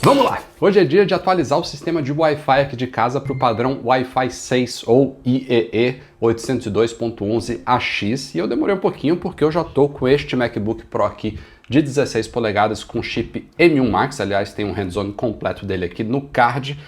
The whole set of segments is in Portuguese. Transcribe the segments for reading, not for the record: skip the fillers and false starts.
Vamos lá! Hoje é dia de atualizar o sistema de Wi-Fi aqui de casa para o padrão Wi-Fi 6 ou IEE 802.11ax e eu demorei um pouquinho porque eu já estou com este MacBook Pro aqui de 16 polegadas com chip M1 Max, aliás tem um hands-on completo dele aqui no card,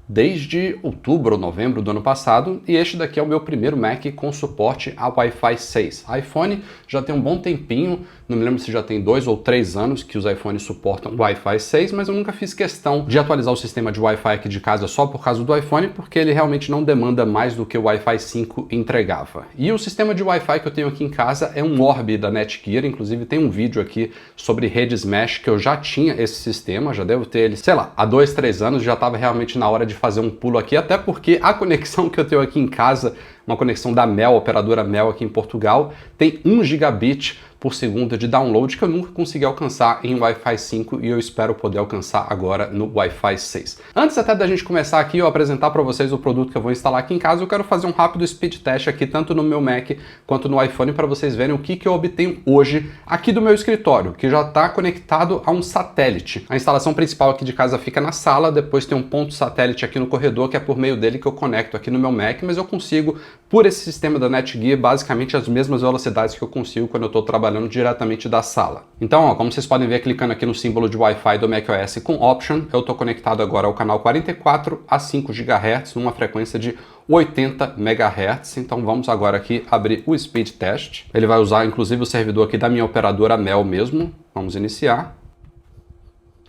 desde outubro ou novembro do ano passado, e este daqui é o meu primeiro Mac com suporte a Wi-Fi 6. iPhone já tem um bom tempinho, não me lembro se já tem 2 ou 3 anos que os iPhones suportam Wi-Fi 6, mas eu nunca fiz questão de atualizar o sistema de Wi-Fi aqui de casa só por causa do iPhone, porque ele realmente não demanda mais do que o Wi-Fi 5 entregava. E o sistema de Wi-Fi que eu tenho aqui em casa é um Orbi da Netgear, inclusive tem um vídeo aqui sobre redes mesh que eu já tinha esse sistema, já devo ter ele, sei lá, há 2, 3 anos, já estava realmente na hora de fazer um pulo aqui, até porque a conexão que eu tenho aqui em casa, uma conexão da Mel, operadora Mel aqui em Portugal, tem 1 gigabit por segundo de download que eu nunca consegui alcançar em Wi-Fi 5 e eu espero poder alcançar agora no Wi-Fi 6. Antes até da gente começar aqui, eu apresentar para vocês o produto que eu vou instalar aqui em casa, eu quero fazer um rápido speed test aqui, tanto no meu Mac quanto no iPhone, para vocês verem o que eu obtenho hoje aqui do meu escritório, que já está conectado a um satélite. A instalação principal aqui de casa fica na sala, depois tem um ponto satélite aqui no corredor, que é por meio dele que eu conecto aqui no meu Mac, mas eu consigo, por esse sistema da Netgear, basicamente as mesmas velocidades que eu consigo quando eu estou trabalhando diretamente da sala. Então, ó, como vocês podem ver, clicando aqui no símbolo de Wi-Fi do macOS com Option, eu estou conectado agora ao canal 44 a 5 GHz, numa frequência de 80 MHz. Então vamos agora aqui abrir o Speed Test. Ele vai usar inclusive o servidor aqui da minha operadora Mel mesmo. Vamos iniciar.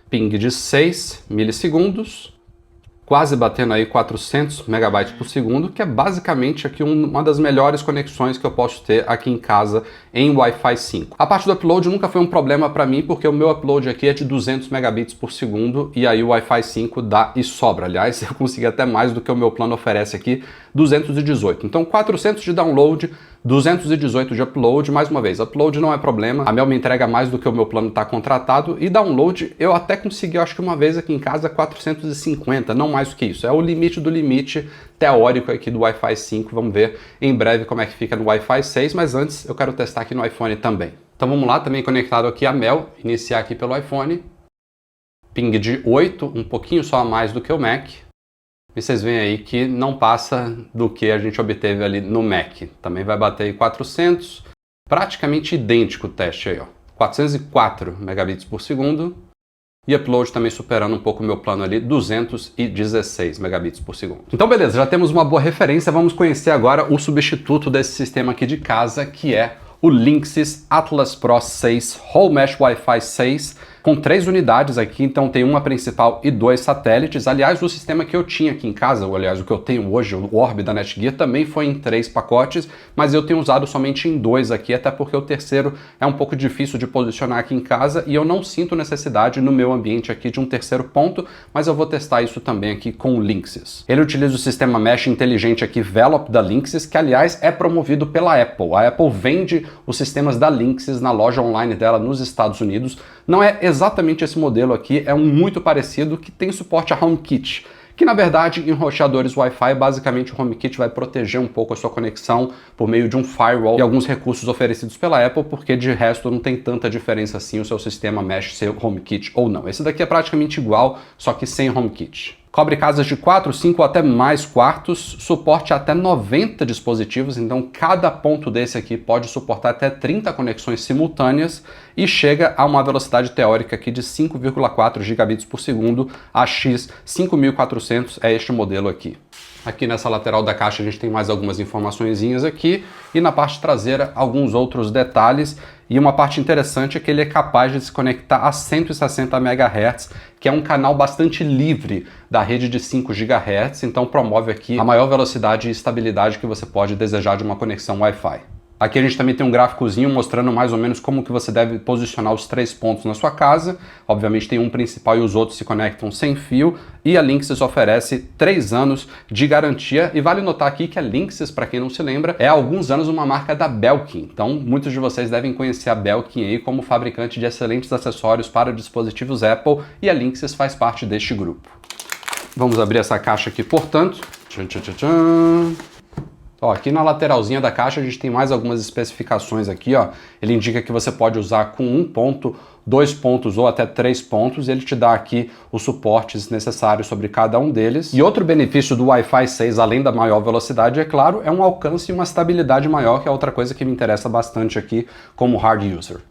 Ping de 6 milissegundos. Quase batendo aí 400 megabytes por segundo, que é basicamente aqui uma das melhores conexões que eu posso ter aqui em casa em Wi-Fi 5. A parte do upload nunca foi um problema para mim, porque o meu upload aqui é de 200 megabits por segundo e aí o Wi-Fi 5 dá e sobra. Aliás, eu consegui até mais do que o meu plano oferece aqui, 218. Então 400 de download, 218 de upload, mais uma vez, upload não é problema, a Mel me entrega mais do que o meu plano está contratado, e download eu até consegui, acho que uma vez aqui em casa, 450, não mais do que isso, é o limite do limite teórico aqui do Wi-Fi 5, vamos ver em breve como é que fica no Wi-Fi 6, mas antes eu quero testar aqui no iPhone também. Então vamos lá, também conectado aqui a Mel, iniciar aqui pelo iPhone, ping de 8, um pouquinho só a mais do que o Mac, e vocês veem aí que não passa do que a gente obteve ali no Mac. Também vai bater aí 400, praticamente idêntico o teste aí, ó. 404 megabits por segundo. E upload também superando um pouco o meu plano ali, 216 megabits por segundo. Então beleza, já temos uma boa referência, vamos conhecer agora o substituto desse sistema aqui de casa, que é o Linksys Atlas Pro 6 Whole Mesh Wi-Fi 6, com 3 unidades aqui, então tem uma principal e 2 satélites. Aliás, o sistema que eu tinha aqui em casa, ou aliás, o que eu tenho hoje, o Orbi da Netgear, também foi em 3 pacotes, mas eu tenho usado somente em 2 aqui, até porque o terceiro é um pouco difícil de posicionar aqui em casa e eu não sinto necessidade no meu ambiente aqui de um terceiro ponto, mas eu vou testar isso também aqui com o Linksys. Ele utiliza o sistema Mesh inteligente aqui, Velop da Linksys, que aliás é promovido pela Apple. A Apple vende os sistemas da Linksys na loja online dela nos Estados Unidos. Não é exatamente esse modelo aqui, é um muito parecido que tem suporte a HomeKit, que na verdade em roteadores Wi-Fi basicamente o HomeKit vai proteger um pouco a sua conexão por meio de um firewall e alguns recursos oferecidos pela Apple, porque de resto não tem tanta diferença assim o seu sistema Mesh ser HomeKit ou não. Esse daqui é praticamente igual, só que sem HomeKit. Cobre casas de 4, 5 ou até mais quartos, suporte até 90 dispositivos, então cada ponto desse aqui pode suportar até 30 conexões simultâneas e chega a uma velocidade teórica aqui de 5,4 gigabits por segundo, AX 5400 é este modelo aqui. Aqui nessa lateral da caixa a gente tem mais algumas informaçõezinhas aqui e na parte traseira alguns outros detalhes. E uma parte interessante é que ele é capaz de se conectar a 160 MHz, que é um canal bastante livre da rede de 5 GHz, então promove aqui a maior velocidade e estabilidade que você pode desejar de uma conexão Wi-Fi. Aqui a gente também tem um gráficozinho mostrando mais ou menos como que você deve posicionar os 3 pontos na sua casa. Obviamente tem um principal e os outros se conectam sem fio. E a Linksys oferece 3 anos de garantia. E vale notar aqui que a Linksys, para quem não se lembra, é há alguns anos uma marca da Belkin. Então muitos de vocês devem conhecer a Belkin aí como fabricante de excelentes acessórios para dispositivos Apple. E a Linksys faz parte deste grupo. Vamos abrir essa caixa aqui, portanto. Tchan, tchan, tchan, tchan. Ó, aqui na lateralzinha da caixa a gente tem mais algumas especificações aqui, ó. Ele indica que você pode usar com 1 ponto, 2 pontos ou até 3 pontos, e ele te dá aqui os suportes necessários sobre cada um deles. E outro benefício do Wi-Fi 6, além da maior velocidade, é claro, é um alcance e uma estabilidade maior, que é outra coisa que me interessa bastante aqui como hard user.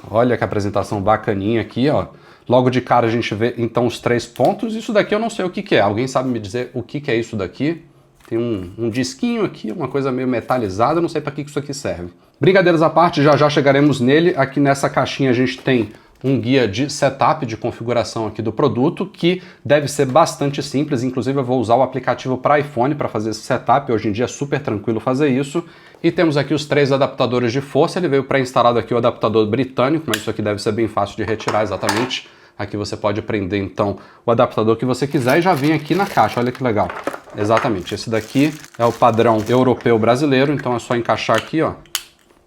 Olha que apresentação bacaninha aqui, ó. Logo de cara a gente vê então os 3 pontos. Isso daqui eu não sei o que é. Alguém sabe me dizer o que é isso daqui? Tem um disquinho aqui, uma coisa meio metalizada, não sei para que isso aqui serve. Brincadeiras à parte, já chegaremos nele. Aqui nessa caixinha a gente tem um guia de setup, de configuração aqui do produto, que deve ser bastante simples. Inclusive eu vou usar o aplicativo para iPhone para fazer esse setup. Hoje em dia é super tranquilo fazer isso. E temos aqui os 3 adaptadores de força. Ele veio pré-instalado aqui o adaptador britânico, mas isso aqui deve ser bem fácil de retirar exatamente. Aqui você pode prender então o adaptador que você quiser e já vem aqui na caixa, olha que legal. Exatamente, esse daqui é o padrão europeu brasileiro, então é só encaixar aqui, ó,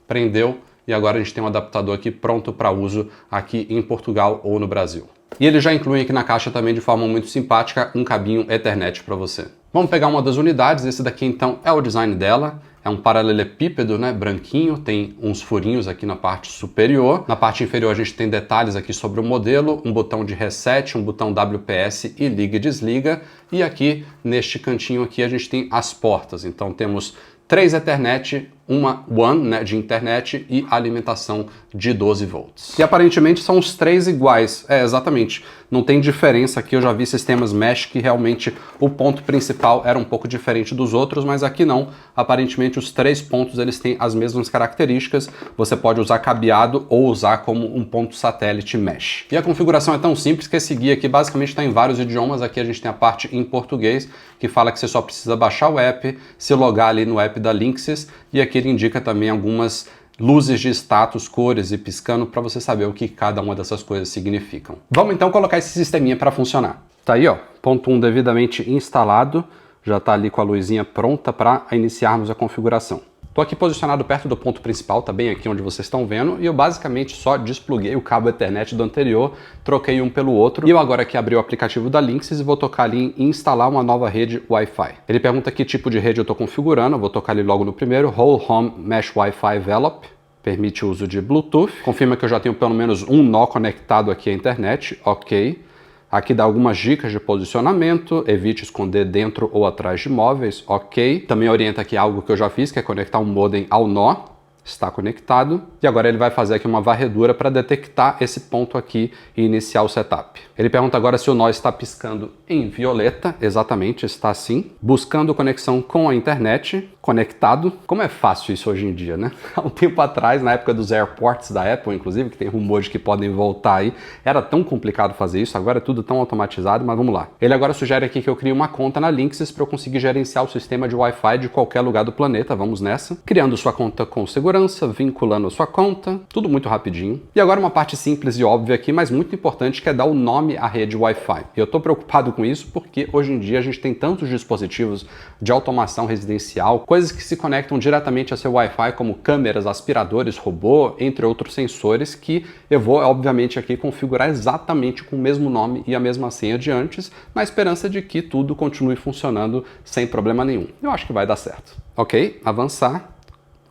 prendeu, e agora a gente tem um adaptador aqui pronto para uso aqui em Portugal ou no Brasil. E ele já inclui aqui na caixa também de forma muito simpática um cabinho Ethernet para você. Vamos pegar uma das unidades, esse daqui então é o design dela. É um paralelepípedo, né, branquinho, tem uns furinhos aqui na parte superior. Na parte inferior a gente tem detalhes aqui sobre o modelo, um botão de reset, um botão WPS e liga e desliga. E aqui, neste cantinho aqui, a gente tem as portas. Então temos 3 Ethernet, uma WAN, né, de internet e alimentação de 12 volts. E aparentemente são os 3 iguais. Exatamente. Não tem diferença aqui. Eu já vi sistemas mesh que realmente o ponto principal era um pouco diferente dos outros, mas aqui não. Aparentemente os 3 pontos eles têm as mesmas características. Você pode usar cabeado ou usar como um ponto satélite mesh. E a configuração é tão simples que esse guia aqui basicamente está em vários idiomas. Aqui a gente tem a parte em português, que fala que você só precisa baixar o app, se logar ali no app da Linksys, e aqui ele indica também algumas luzes de status, cores e piscando para você saber o que cada uma dessas coisas significam. Vamos então colocar esse sisteminha para funcionar. Tá aí, ó, ponto 1 devidamente instalado, já está ali com a luzinha pronta para iniciarmos a configuração. Estou aqui posicionado perto do ponto principal, tá bem aqui onde vocês estão vendo, e eu basicamente só despluguei o cabo Ethernet do anterior, troquei um pelo outro, e eu agora aqui abri o aplicativo da Linksys e vou tocar ali em instalar uma nova rede Wi-Fi. Ele pergunta que tipo de rede eu estou configurando, eu vou tocar ali logo no primeiro, Whole Home Mesh Wi-Fi Envelope, permite o uso de Bluetooth, confirma que eu já tenho pelo menos um nó conectado aqui à internet, ok. Aqui dá algumas dicas de posicionamento, evite esconder dentro ou atrás de móveis, ok. Também orienta aqui algo que eu já fiz, que é conectar um modem ao nó, está conectado. E agora ele vai fazer aqui uma varredura para detectar esse ponto aqui e iniciar o setup. Ele pergunta agora se o nó está piscando em violeta, exatamente, está assim. Buscando conexão com a internet, conectado. Como é fácil isso hoje em dia, né? Há um tempo atrás, na época dos AirPorts da Apple, inclusive, que tem rumores que podem voltar aí, era tão complicado fazer isso, agora é tudo tão automatizado, mas vamos lá. Ele agora sugere aqui que eu crie uma conta na Linksys para eu conseguir gerenciar o sistema de Wi-Fi de qualquer lugar do planeta, vamos nessa. Criando sua conta com segurança, vinculando a sua conta, tudo muito rapidinho. E agora uma parte simples e óbvia aqui, mas muito importante, que é dar o nome à rede Wi-Fi. E eu estou preocupado com isso porque hoje em dia a gente tem tantos dispositivos de automação residencial, coisas que se conectam diretamente a seu Wi-Fi, como câmeras, aspiradores, robô, entre outros sensores, que eu vou, obviamente, aqui configurar exatamente com o mesmo nome e a mesma senha de antes, na esperança de que tudo continue funcionando sem problema nenhum. Eu acho que vai dar certo. Ok, avançar.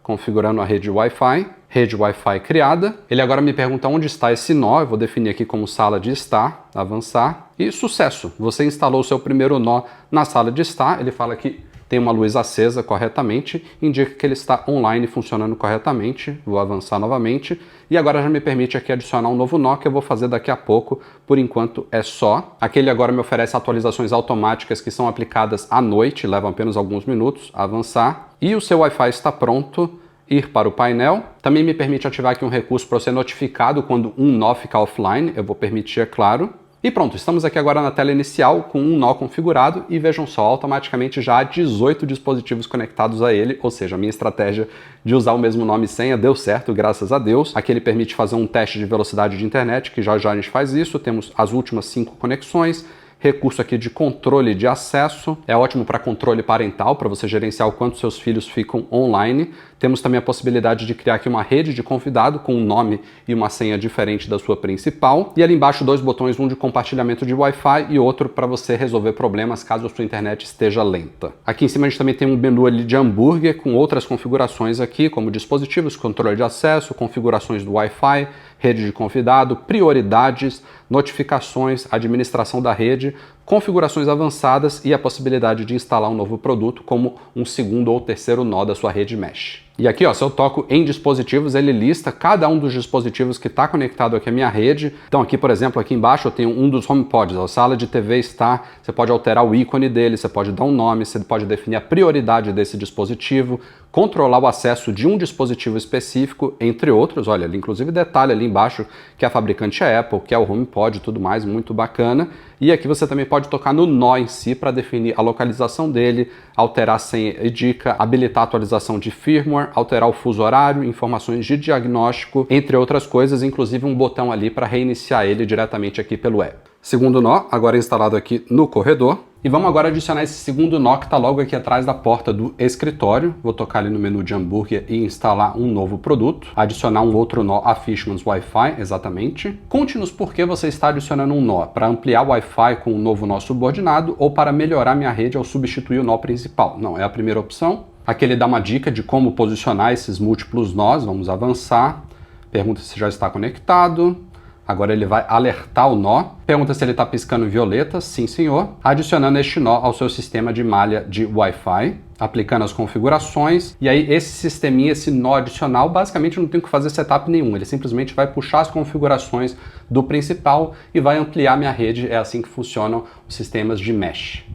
Configurando a rede Wi-Fi criada. Ele agora me pergunta onde está esse nó, eu vou definir aqui como sala de estar, avançar. E sucesso, você instalou o seu primeiro nó na sala de estar, ele fala que tem uma luz acesa corretamente, indica que ele está online funcionando corretamente, vou avançar novamente. E agora já me permite aqui adicionar um novo nó que eu vou fazer daqui a pouco, por enquanto é só. Aqui ele agora me oferece atualizações automáticas que são aplicadas à noite, levam apenas alguns minutos, avançar. E o seu Wi-Fi está pronto, ir para o painel. Também me permite ativar aqui um recurso para ser notificado quando um nó ficar offline, eu vou permitir, é claro. E pronto, estamos aqui agora na tela inicial com um nó configurado e vejam só, automaticamente já há 18 dispositivos conectados a ele, ou seja, a minha estratégia de usar o mesmo nome e senha deu certo, graças a Deus. Aqui ele permite fazer um teste de velocidade de internet, que já a gente faz isso, temos as últimas 5 conexões, recurso aqui de controle de acesso, é ótimo para controle parental, para você gerenciar o quanto seus filhos ficam online. Temos também a possibilidade de criar aqui uma rede de convidado com um nome e uma senha diferente da sua principal. E ali embaixo dois botões, um de compartilhamento de Wi-Fi e outro para você resolver problemas caso a sua internet esteja lenta. Aqui em cima a gente também tem um menu ali de hambúrguer com outras configurações aqui, como dispositivos, controle de acesso, configurações do Wi-Fi, rede de convidado, prioridades, notificações, administração da rede, configurações avançadas e a possibilidade de instalar um novo produto como um segundo ou terceiro nó da sua rede mesh. E aqui, ó, se eu toco em dispositivos, ele lista cada um dos dispositivos que está conectado aqui à minha rede. Então aqui, por exemplo, aqui embaixo eu tenho um dos HomePods, a sala de TV está, você pode alterar o ícone dele, você pode dar um nome, você pode definir a prioridade desse dispositivo, controlar o acesso de um dispositivo específico, entre outros. Olha, ele inclusive detalha ali embaixo que a fabricante é Apple, que é o HomePod e tudo mais, muito bacana. E aqui você também pode tocar no nó em si para definir a localização dele, alterar senha e dica, habilitar a atualização de firmware, alterar o fuso horário, informações de diagnóstico, entre outras coisas, inclusive um botão ali para reiniciar ele diretamente aqui pelo app. Segundo nó, agora instalado aqui no corredor. E vamos agora adicionar esse segundo nó que está logo aqui atrás da porta do escritório. Vou tocar ali no menu de hambúrguer e instalar um novo produto. Adicionar um outro nó a Fishman's Wi-Fi, exatamente. Conte-nos por que você está adicionando um nó. Para ampliar o Wi-Fi com um novo nó subordinado ou para melhorar minha rede ao substituir o nó principal? Não, é a primeira opção. Aqui ele dá uma dica de como posicionar esses múltiplos nós. Vamos avançar. Pergunta se já está conectado. Agora ele vai alertar o nó. Pergunta se ele está piscando violeta. Sim, senhor. Adicionando este nó ao seu sistema de malha de Wi-Fi. Aplicando as configurações. E aí esse sisteminha, esse nó adicional, basicamente não tem que fazer setup nenhum. Ele simplesmente vai puxar as configurações do principal e vai ampliar minha rede. É assim que funcionam os sistemas de mesh.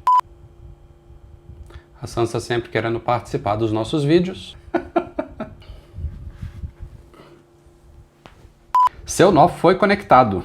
A Sansa sempre querendo participar dos nossos vídeos. Seu nó foi conectado.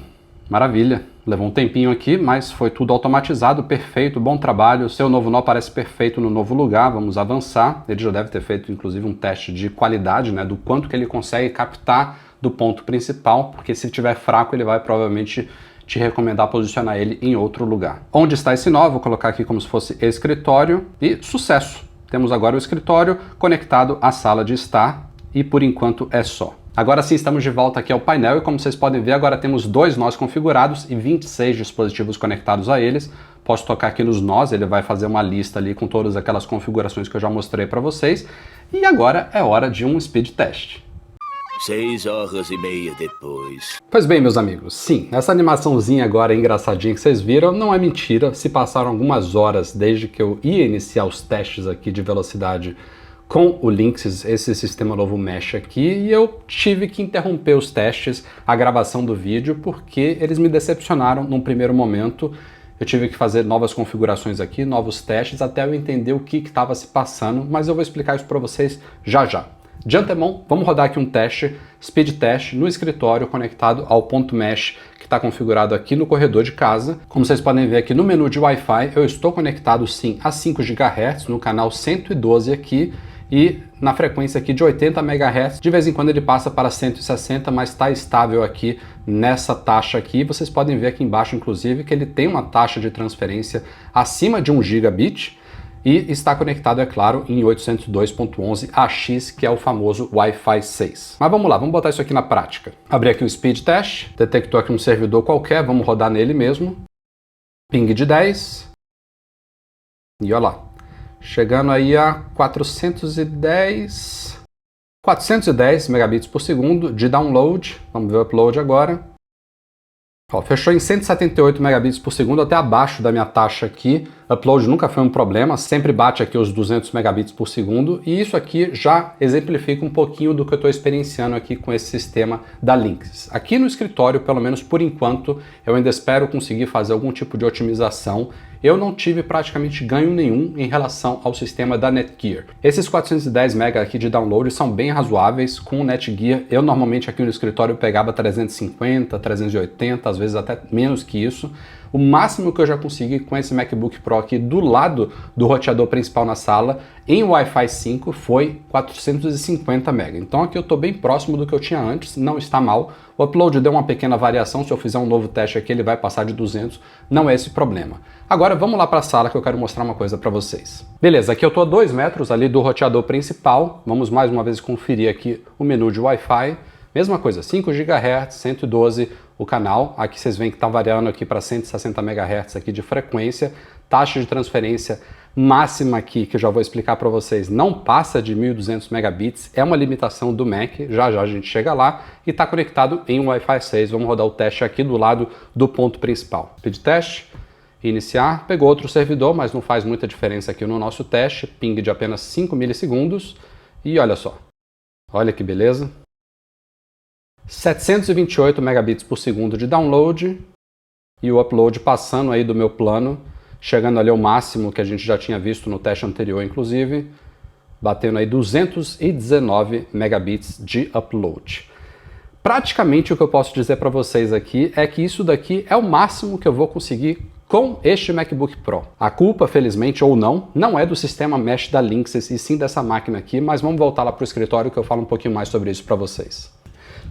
Maravilha. Levou um tempinho aqui, mas foi tudo automatizado, perfeito, bom trabalho. Seu novo nó parece perfeito no novo lugar. Vamos avançar. Ele já deve ter feito, inclusive, um teste de qualidade, né, do quanto que ele consegue captar do ponto principal, porque se estiver fraco, ele vai provavelmente te recomendar posicionar ele em outro lugar. Onde está esse nó? Vou colocar aqui como se fosse escritório e sucesso. Temos agora o escritório conectado à sala de estar e por enquanto é só. Agora sim, estamos de volta aqui ao painel e como vocês podem ver, agora temos 2 nós configurados e 26 dispositivos conectados a eles. Posso tocar aqui nos nós, ele vai fazer uma lista ali com todas aquelas configurações que eu já mostrei para vocês. E agora é hora de um speed test. 6h30 depois. Pois bem, meus amigos, sim, essa animaçãozinha agora engraçadinha que vocês viram não é mentira. Se passaram algumas horas desde que eu ia iniciar os testes aqui de velocidade com o Linksys, esse sistema novo mesh aqui, e eu tive que interromper os testes, a gravação do vídeo, porque eles me decepcionaram num primeiro momento. Eu tive que fazer novas configurações aqui, novos testes, até eu entender o que estava se passando, mas eu vou explicar isso para vocês já já. De antemão, vamos rodar aqui um teste, speed test, no escritório conectado ao ponto mesh que está configurado aqui no corredor de casa. Como vocês podem ver aqui no menu de Wi-Fi, eu estou conectado sim a 5 GHz no canal 112 aqui, e na frequência aqui de 80 MHz, de vez em quando ele passa para 160, mas está estável aqui nessa taxa aqui. Vocês podem ver aqui embaixo, inclusive, que ele tem uma taxa de transferência acima de 1 gigabit e está conectado, é claro, em 802.11ax, que é o famoso Wi-Fi 6. Mas vamos lá, vamos botar isso aqui na prática. Abrir aqui o speed test, detectou aqui um servidor qualquer, vamos rodar nele mesmo. Ping de 10. E olha lá. Chegando aí a 410 megabits por segundo de download. Vamos ver o upload agora. Ó, fechou em 178 megabits por segundo, até abaixo da minha taxa aqui. Upload nunca foi um problema, sempre bate aqui os 200 megabits por segundo. E isso aqui já exemplifica um pouquinho do que eu estou experienciando aqui com esse sistema da Linksys. Aqui no escritório, pelo menos por enquanto, eu ainda espero conseguir fazer algum tipo de otimização. Eu não tive praticamente ganho nenhum em relação ao sistema da Netgear. Esses 410 MB aqui de download são bem razoáveis. Com o Netgear, eu normalmente aqui no escritório pegava 350, 380, às vezes até menos que isso. O máximo que eu já consegui com esse MacBook Pro aqui do lado do roteador principal na sala, em Wi-Fi 5, foi 450 MB. Então aqui eu estou bem próximo do que eu tinha antes, não está mal. O upload deu uma pequena variação, se eu fizer um novo teste aqui ele vai passar de 200, não é esse problema. Agora vamos lá para a sala que eu quero mostrar uma coisa para vocês. Beleza, aqui eu estou a 2 metros ali do roteador principal, vamos mais uma vez conferir aqui o menu de Wi-Fi. Mesma coisa, 5 GHz, 112 o canal, aqui vocês veem que está variando aqui para 160 MHz aqui de frequência, taxa de transferência máxima aqui, que eu já vou explicar para vocês, não passa de 1200 megabits, é uma limitação do Mac, já já a gente chega lá, e está conectado em Wi-Fi 6, vamos rodar o teste aqui do lado do ponto principal. Speed teste, iniciar, pegou outro servidor, mas não faz muita diferença aqui no nosso teste, ping de apenas 5 milissegundos, e olha só, olha que beleza. 728 megabits por segundo de download e o upload passando aí do meu plano, chegando ali ao máximo que a gente já tinha visto no teste anterior, inclusive, batendo aí 219 megabits de upload. Praticamente o que eu posso dizer para vocês aqui é que isso daqui é o máximo que eu vou conseguir com este MacBook Pro. A culpa, felizmente ou não, não é do sistema Mesh da Linksys e sim dessa máquina aqui, mas vamos voltar lá para o escritório que eu falo um pouquinho mais sobre isso para vocês.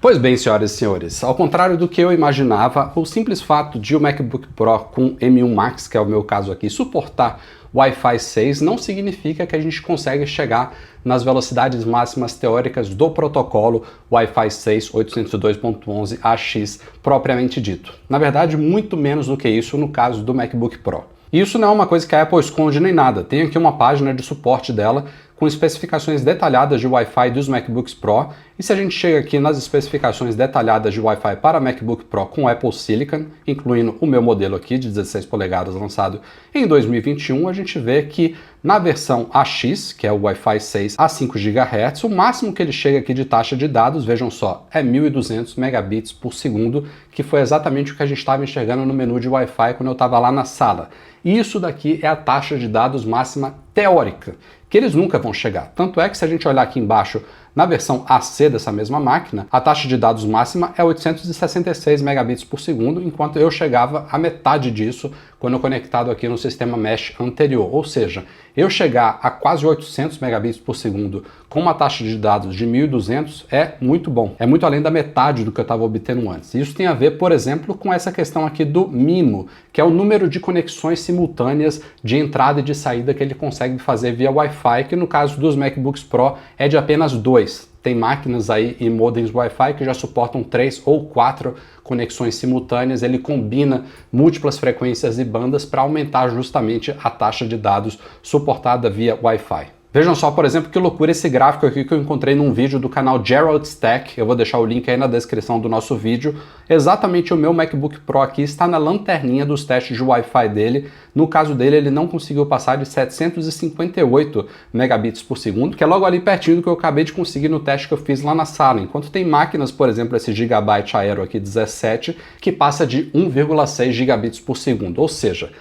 Pois bem, senhoras e senhores, ao contrário do que eu imaginava, o simples fato de o MacBook Pro com M1 Max, que é o meu caso aqui, suportar Wi-Fi 6 não significa que a gente consegue chegar nas velocidades máximas teóricas do protocolo Wi-Fi 6 802.11ax propriamente dito. Na verdade, muito menos do que isso no caso do MacBook Pro. E isso não é uma coisa que a Apple esconde nem nada, tem aqui uma página de suporte dela com especificações detalhadas de Wi-Fi dos MacBooks Pro, e se a gente chega aqui nas especificações detalhadas de Wi-Fi para MacBook Pro com Apple Silicon, incluindo o meu modelo aqui de 16 polegadas lançado em 2021, a gente vê que na versão AX, que é o Wi-Fi 6 a 5 GHz, o máximo que ele chega aqui de taxa de dados, vejam só, é 1200 megabits por segundo, que foi exatamente o que a gente estava enxergando no menu de Wi-Fi quando eu estava lá na sala. E isso daqui é a taxa de dados máxima teórica, que eles nunca vão chegar. Tanto é que se a gente olhar aqui embaixo, na versão AC dessa mesma máquina, a taxa de dados máxima é 866 megabits por segundo, enquanto eu chegava a metade disso quando conectado aqui no sistema Mesh anterior. Ou seja, eu chegar a quase 800 megabits por segundo com uma taxa de dados de 1200 é muito bom. É muito além da metade do que eu estava obtendo antes. Isso tem a ver, por exemplo, com essa questão aqui do MIMO, que é o número de conexões simultâneas de entrada e de saída que ele consegue fazer via Wi-Fi, que no caso dos MacBooks Pro é de apenas 2. Tem máquinas aí e modems Wi-Fi que já suportam 3 ou 4 conexões simultâneas, ele combina múltiplas frequências e bandas para aumentar justamente a taxa de dados suportada via Wi-Fi. Vejam só, por exemplo, que loucura esse gráfico aqui que eu encontrei num vídeo do canal Gerald's Tech, eu vou deixar o link aí na descrição do nosso vídeo. Exatamente o meu MacBook Pro aqui está na lanterninha dos testes de Wi-Fi dele. No caso dele, ele não conseguiu passar de 758 megabits por segundo, que é logo ali pertinho do que eu acabei de conseguir no teste que eu fiz lá na sala. Enquanto tem máquinas, por exemplo, esse Gigabyte Aero aqui 17, que passa de 1,6 gigabits por segundo, ou seja,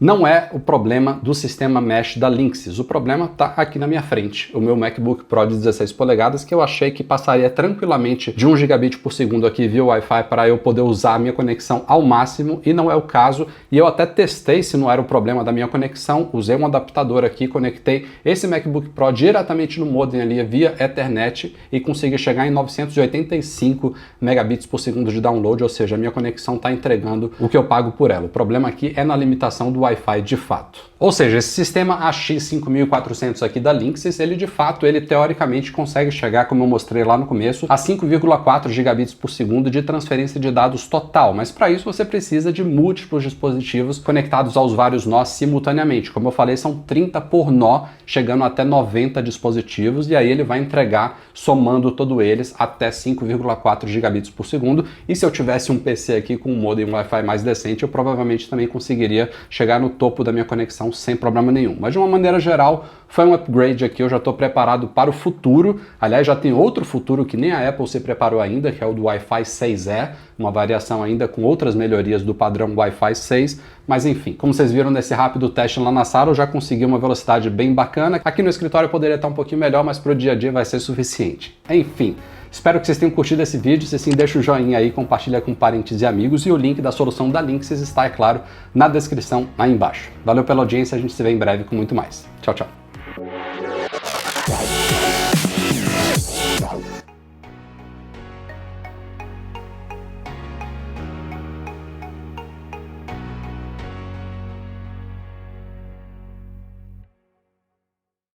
não é o problema do sistema Mesh da Linksys, o problema está aqui na minha frente, o meu MacBook Pro de 16 polegadas, que eu achei que passaria tranquilamente de 1 gigabit por segundo aqui via Wi-Fi para eu poder usar a minha conexão ao máximo, e não é o caso, e eu até testei se não era o problema da minha conexão, usei um adaptador aqui, conectei esse MacBook Pro diretamente no modem ali via Ethernet e consegui chegar em 985 megabits por segundo de download, ou seja, a minha conexão está entregando o que eu pago por ela. O problema aqui é na limitação do Wi-Fi de fato. Ou seja, esse sistema AX5400 aqui da Linksys, ele de fato, ele teoricamente consegue chegar, como eu mostrei lá no começo, a 5,4 gigabits por segundo de transferência de dados total, mas para isso você precisa de múltiplos dispositivos conectados aos vários nós simultaneamente. Como eu falei, são 30 por nó, chegando até 90 dispositivos, e aí ele vai entregar, somando todos eles, até 5,4 gigabits por segundo, e se eu tivesse um PC aqui com um modem Wi-Fi mais decente, eu provavelmente também conseguiria chegar no topo da minha conexão sem problema nenhum. Mas de uma maneira geral, Foi um upgrade aqui, eu já estou preparado para o futuro. Aliás, já tem outro futuro que nem a Apple se preparou ainda, que é o do Wi-Fi 6E, uma variação ainda com outras melhorias do padrão Wi-Fi 6. Mas enfim, como vocês viram nesse rápido teste lá na sala, eu já consegui uma velocidade bem bacana. Aqui no escritório poderia estar um pouquinho melhor, mas para o dia a dia vai ser suficiente. Enfim, espero que vocês tenham curtido esse vídeo. Se sim, deixa o joinha aí, compartilha com parentes e amigos. E o link da solução da Linksys está, é claro, na descrição aí embaixo. Valeu pela audiência, a gente se vê em breve com muito mais. Tchau, tchau.